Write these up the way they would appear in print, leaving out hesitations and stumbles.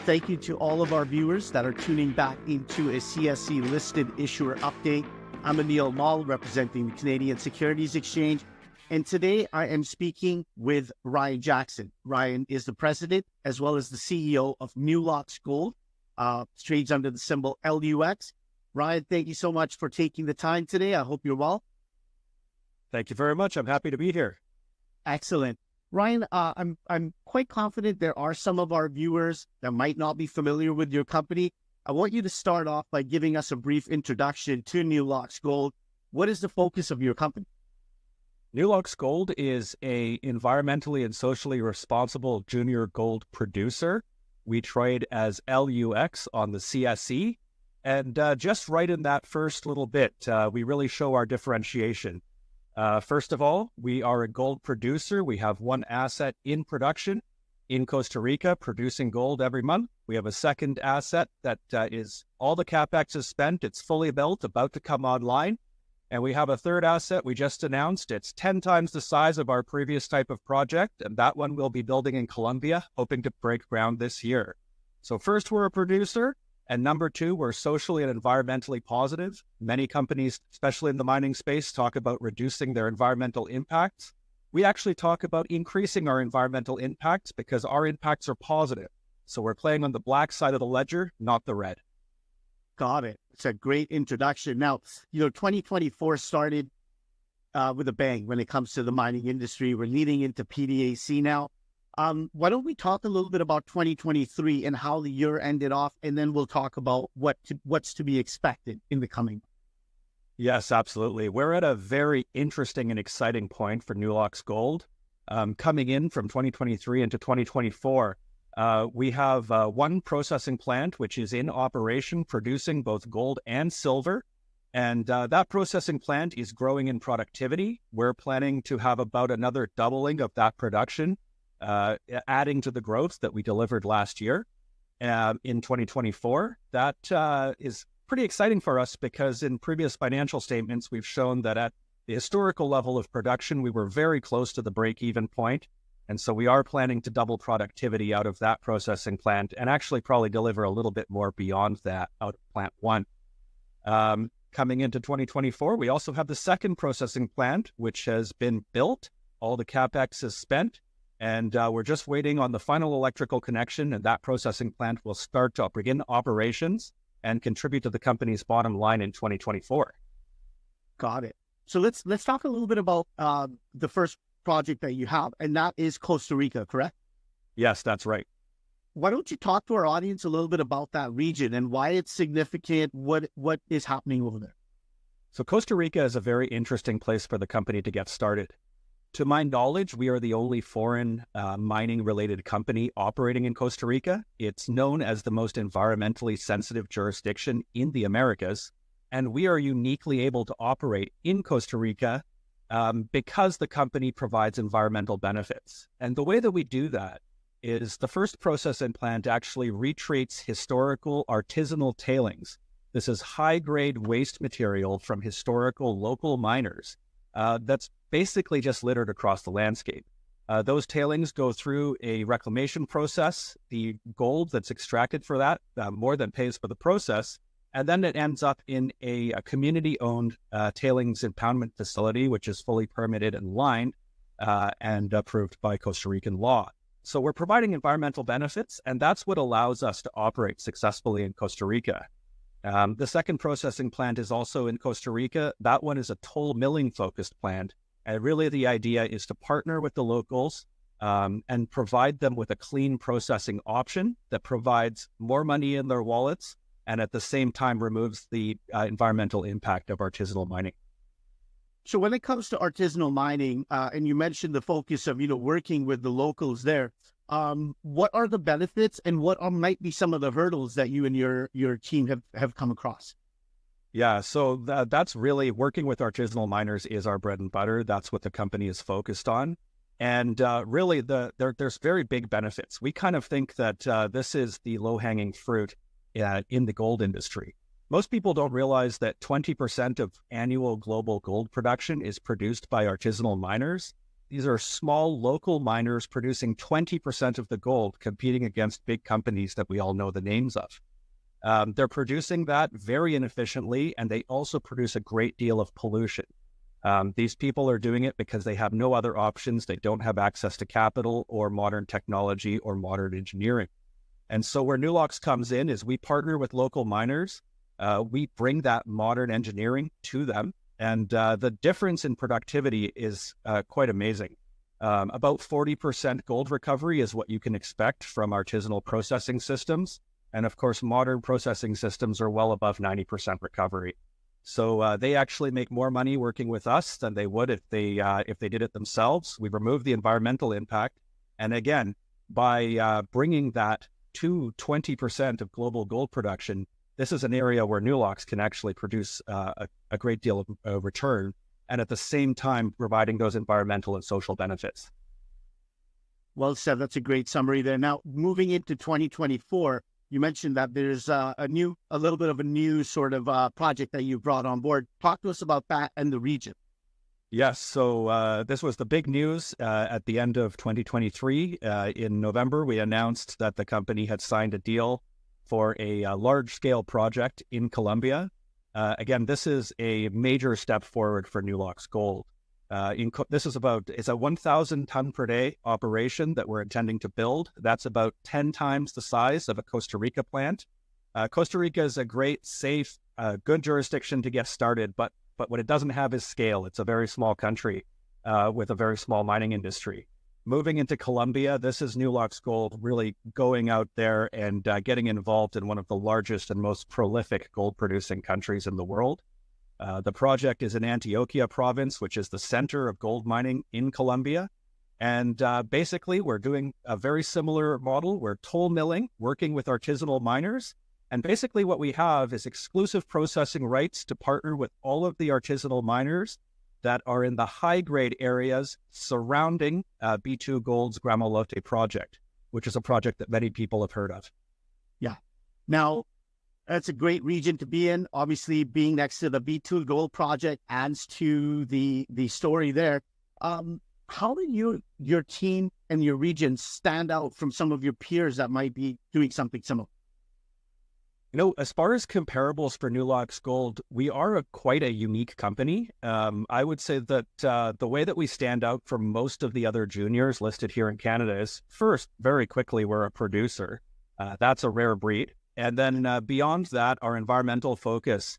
Thank you to all of our viewers that are tuning back into a CSE listed issuer update. I'm Anil Mall, representing the Canadian Securities Exchange. And today I am speaking with Ryan Jackson. Ryan is the president as well as the CEO of Newlox Gold, trades under the symbol LUX. Ryan, thank you so much for taking the time today. I hope you're well. Thank you very much. I'm happy to be here. Excellent. Ryan, I'm quite confident there are some of our viewers that might not be familiar with your company. I want you to start off by giving us a brief introduction to Newlox Gold. What is the focus of your company? Newlox Gold is a environmentally and socially responsible junior gold producer. We trade as LUX on the CSE. And just right in that first little bit, we really show our differentiation. First of all, we are a gold producer. We have one asset in production in Costa Rica producing gold every month. We have a second asset that is all the CapEx is spent. It's fully built, about to come online. And we have a third asset we just announced. It's 10 times the size of our previous type of project. And that one we'll be building in Colombia, hoping to break ground this year. So first, we're a producer. And number two, we're socially and environmentally positive. Many companies, especially in the mining space, talk about reducing their environmental impacts. We actually talk about increasing our environmental impacts because our impacts are positive. So we're playing on the black side of the ledger, not the red. Got it. It's a great introduction. Now, 2024 started with a bang when it comes to the mining industry. We're leading into PDAC now. Why don't we talk a little bit about 2023 and how the year ended off, and then we'll talk about what's to be expected in the coming. Yes, absolutely. We're at a very interesting and exciting point for Newlox Gold. Coming in from 2023 into 2024, we have one processing plant which is in operation, producing both gold and silver. And that processing plant is growing in productivity. We're planning to have about another doubling of that production, adding to the growth that we delivered last year in 2024. That is pretty exciting for us because in previous financial statements, we've shown that at the historical level of production, we were very close to the break-even point. And so we are planning to double productivity out of that processing plant and actually probably deliver a little bit more beyond that out of plant one. Coming into 2024, we also have the second processing plant, which has been built. All the CapEx is spent. And we're just waiting on the final electrical connection, and that processing plant will start to begin operations and contribute to the company's bottom line in 2024. Got it. So let's talk a little bit about the first project that you have, and that is Costa Rica, correct? Yes, that's right. Why don't you talk to our audience a little bit about that region and why it's significant, what is happening over there? So Costa Rica is a very interesting place for the company to get started. To my knowledge, we are the only foreign mining-related company operating in Costa Rica. It's known as the most environmentally sensitive jurisdiction in the Americas, and we are uniquely able to operate in Costa Rica because the company provides environmental benefits. And the way that we do that is the first processing plant actually retreats historical artisanal tailings. This is high-grade waste material from historical local miners that's basically just littered across the landscape. Those tailings go through a reclamation process. The gold that's extracted for that more than pays for the process. And then it ends up in a community-owned tailings impoundment facility, which is fully permitted and lined and approved by Costa Rican law. So we're providing environmental benefits, and that's what allows us to operate successfully in Costa Rica. The second processing plant is also in Costa Rica. That one is a toll milling focused plant. And really the idea is to partner with the locals and provide them with a clean processing option that provides more money in their wallets and at the same time removes the environmental impact of artisanal mining. So when it comes to artisanal mining, and you mentioned the focus of, working with the locals there, what are the benefits and what might be some of the hurdles that you and your team have come across? Yeah, so that's really working with artisanal miners is our bread and butter. That's what the company is focused on. And really, there's very big benefits. We kind of think that this is the low-hanging fruit in the gold industry. Most people don't realize that 20% of annual global gold production is produced by artisanal miners. These are small local miners producing 20% of the gold, competing against big companies that we all know the names of. They're producing that very inefficiently, and they also produce a great deal of pollution. These people are doing it because they have no other options. They don't have access to capital or modern technology or modern engineering. And so where Newlox comes in is we partner with local miners. We bring that modern engineering to them. And the difference in productivity is quite amazing. About 40% gold recovery is what you can expect from artisanal processing systems. And of course, modern processing systems are well above 90% recovery. So they actually make more money working with us than they would if they did it themselves. We remove the environmental impact. And again, by bringing that to 20% of global gold production, this is an area where Newlox can actually produce a great deal of return, and at the same time providing those environmental and social benefits. Well said. That's a great summary there. Now, moving into 2024, you mentioned that there's a little bit of a new sort of project that you brought on board. Talk to us about that and the region. Yes. So this was the big news at the end of 2023. In November, we announced that the company had signed a deal for a large-scale project in Colombia. Again, this is a major step forward for Newlox Gold. It's a 1,000 ton per day operation that we're intending to build. That's about 10 times the size of a Costa Rica plant. Costa Rica is a great, safe, good jurisdiction to get started, but what it doesn't have is scale. It's a very small country with a very small mining industry. Moving into Colombia, this is Newlox Gold really going out there and getting involved in one of the largest and most prolific gold-producing countries in the world. The project is in Antioquia province, which is the center of gold mining in Colombia. And basically, we're doing a very similar model. We're toll milling, working with artisanal miners. And basically what we have is exclusive processing rights to partner with all of the artisanal miners that are in the high-grade areas surrounding B2 Gold's Gramalote project, which is a project that many people have heard of. Yeah. Now, that's a great region to be in. Obviously, being next to the B2 Gold project adds to the story there. How do your team and your region stand out from some of your peers that might be doing something similar? You know, as far as comparables for Newlox Gold, we are quite a unique company. I would say that the way that we stand out from most of the other juniors listed here in Canada is, first, very quickly, we're a producer. That's a rare breed. And then beyond that, our environmental focus,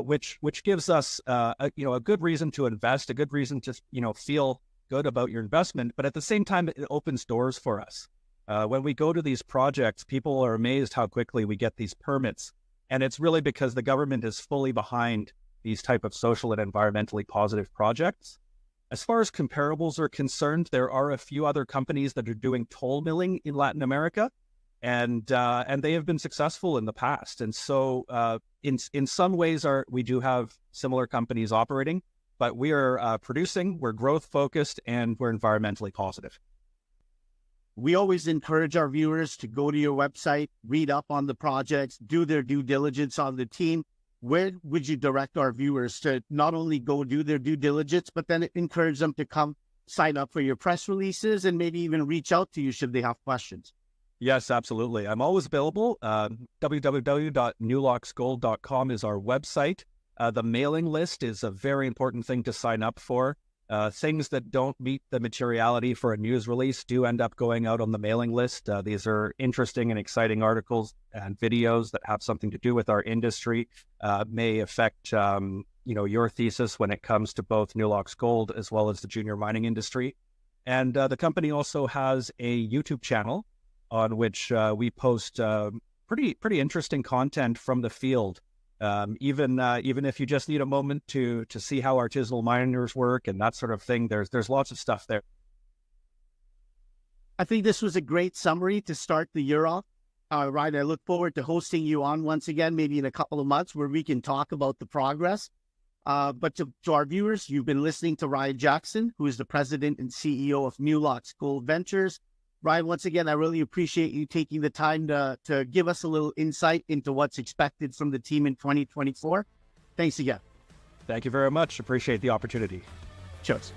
which gives us a good reason to invest, a good reason to feel good about your investment. But at the same time, it opens doors for us. When we go to these projects, people are amazed how quickly we get these permits. And it's really because the government is fully behind these type of social and environmentally positive projects. As far as comparables are concerned, there are a few other companies that are doing toll milling in Latin America, and they have been successful in the past. And so in some ways, we do have similar companies operating, but we are producing, we're growth focused, and we're environmentally positive. We always encourage our viewers to go to your website, read up on the projects, do their due diligence on the team. Where would you direct our viewers to not only go do their due diligence, but then encourage them to come sign up for your press releases and maybe even reach out to you should they have questions? Yes, absolutely. I'm always available. www.newloxgold.com is our website. The mailing list is a very important thing to sign up for. Things that don't meet the materiality for a news release do end up going out on the mailing list. These are interesting and exciting articles and videos that have something to do with our industry, may affect your thesis when it comes to both Newlox Gold as well as the junior mining industry. And the company also has a YouTube channel on which we post pretty interesting content from the field. Even if you just need a moment to see how artisanal miners work and that sort of thing, there's lots of stuff there. I think this was a great summary to start the year off. Ryan, I look forward to hosting you on once again, maybe in a couple of months, where we can talk about the progress. But to our viewers, you've been listening to Ryan Jackson, who is the president and CEO of Newlox Gold Ventures. Ryan, once again, I really appreciate you taking the time to give us a little insight into what's expected from the team in 2024. Thanks again. Thank you very much. Appreciate the opportunity. Cheers.